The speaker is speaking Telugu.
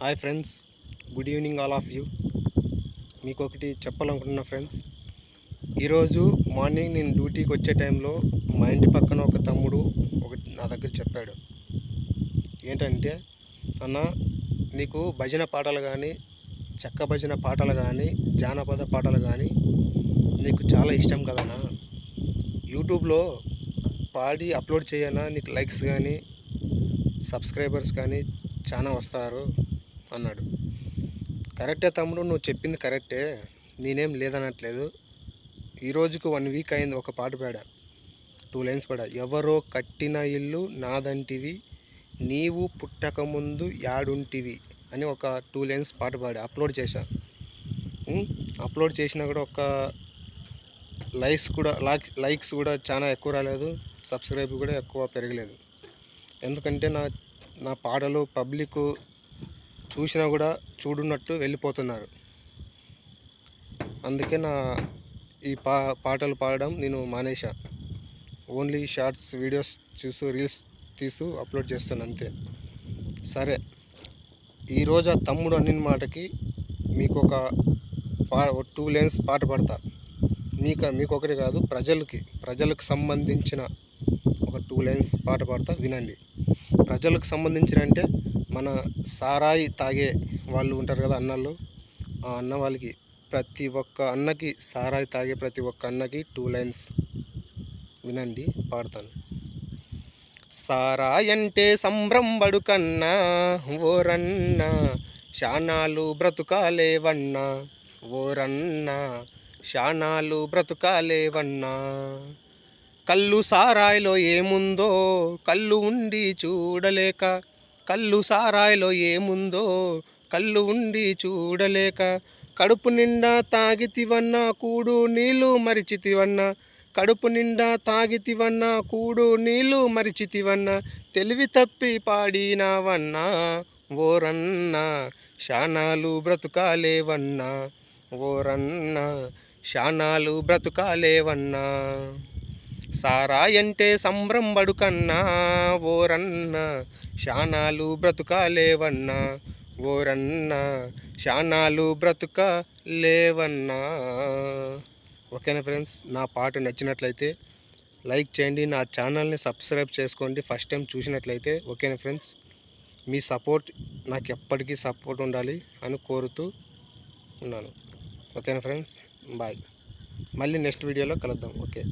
Hi friends, good evening all of you. మీకు ఒకటి చెప్పాలనుకుంటున్నా ఫ్రెండ్స్. ఈరోజు మార్నింగ్ నేను డ్యూటీకి వచ్చే టైంలో మా ఇంటి పక్కన ఒక తమ్ముడు ఒకటి నా దగ్గర చెప్పాడు. ఏంటంటే, అన్న నీకు భజన పాటలు కానీ, చెక్క భజన పాటలు కానీ, జానపద పాటలు కానీ నీకు చాలా ఇష్టం కదన్నా. యూట్యూబ్లో పాడి అప్లోడ్ చేయనా నీకు లైక్స్ కానీ సబ్స్క్రైబర్స్ కానీ చాలా వస్తారు అన్నాడు. కరెక్టే తమ్ముడు, నువ్వు చెప్పింది కరెక్టే, నేనేం లేదనట్లేదు. ఈ రోజుకు 1 వీక్ అయింది. ఒక పాట పాడా, 2 లైన్స్ పాడా. ఎవరో కట్టిన ఇల్లు నాదంటివి, నీవు పుట్టకముందు యాడుంటివి అని ఒక 2 లైన్స్ పాట పాడా, అప్లోడ్ చేశా. అప్లోడ్ చేసినా కూడా ఒక లైక్స్ కూడా చాలా ఎక్కువ రాలేదు, సబ్స్క్రైబ్ కూడా ఎక్కువ పెరగలేదు. ఎందుకంటే నా పాటలు పబ్లిక్ చూసినా కూడా చూడున్నట్టు వెళ్ళిపోతున్నారు. అందుకే ఈ పాటలు పాడడం నేను మానేశా. Only shorts videos reels upload చేస్తాను అంతే. సరే, ఈరోజు ఆ తమ్ముడు అన్నిన మాటకి మీకు ఒక 2 లైన్స్ పాట పాడతా. మీకు ఒకటి కాదు, ప్రజలకు సంబంధించిన ఒక 2 లైన్స్ పాట పాడతా, వినండి. ప్రజలకు సంబంధించిన అంటే మన సారాయి తాగే వాళ్ళు ఉంటారు కదా, అన్నలు. ఆ అన్న వాళ్ళకి, ప్రతి ఒక్క అన్నకి, సారాయి తాగే ప్రతి ఒక్క అన్నకి 2 లైన్స్ వినండి, పాడతాను. సారాయి అంటే సంభ్రంబడు కన్నా ఓరన్నా, శానాలు బ్రతుకాలేవన్నా, ఓరన్నా శానాలు బ్రతుకాలేవన్నా. కళ్ళు సారాయిలో ఏముందో కళ్ళు ఉండి చూడలేక, కళ్ళు సారాయిలో ఏముందో కళ్ళు ఉండి చూడలేక, కడుపు నిండా తాగితివన్నా కూడు నీళ్ళు మరిచితివన్నా, కడుపు నిండా తాగితివన్నా కూడు నీళ్ళు మరిచితివన్నా, తెలివి తప్పి పాడినావన్నా ఓరన్నా, శానాలు బ్రతుకాలేవన్నా, ఓరన్నా శానాలు బ్రతుకాలేవన్నా. సారాయంటే సంభ్రంబడు కన్నా ఓరన్నా, శానాలు బ్రతుకాలేవన్నా, ఓరన్నా శానాలు బ్రతుకాలేవన్నా. ఓకేనా ఫ్రెండ్స్, నా పాట నచ్చినట్లయితే లైక్ చేయండి, నా ఛానల్ని సబ్స్క్రైబ్ చేసుకోండి ఫస్ట్ టైం చూసినట్లయితే. ఓకేనా ఫ్రెండ్స్, మీ సపోర్ట్ నాకు ఎప్పటికీ సపోర్ట్ ఉండాలి అని కోరుతూ ఉన్నాను. ఓకేనా ఫ్రెండ్స్, బాయ్. మళ్ళీ నెక్స్ట్ వీడియోలో కలుద్దాం. ఓకే.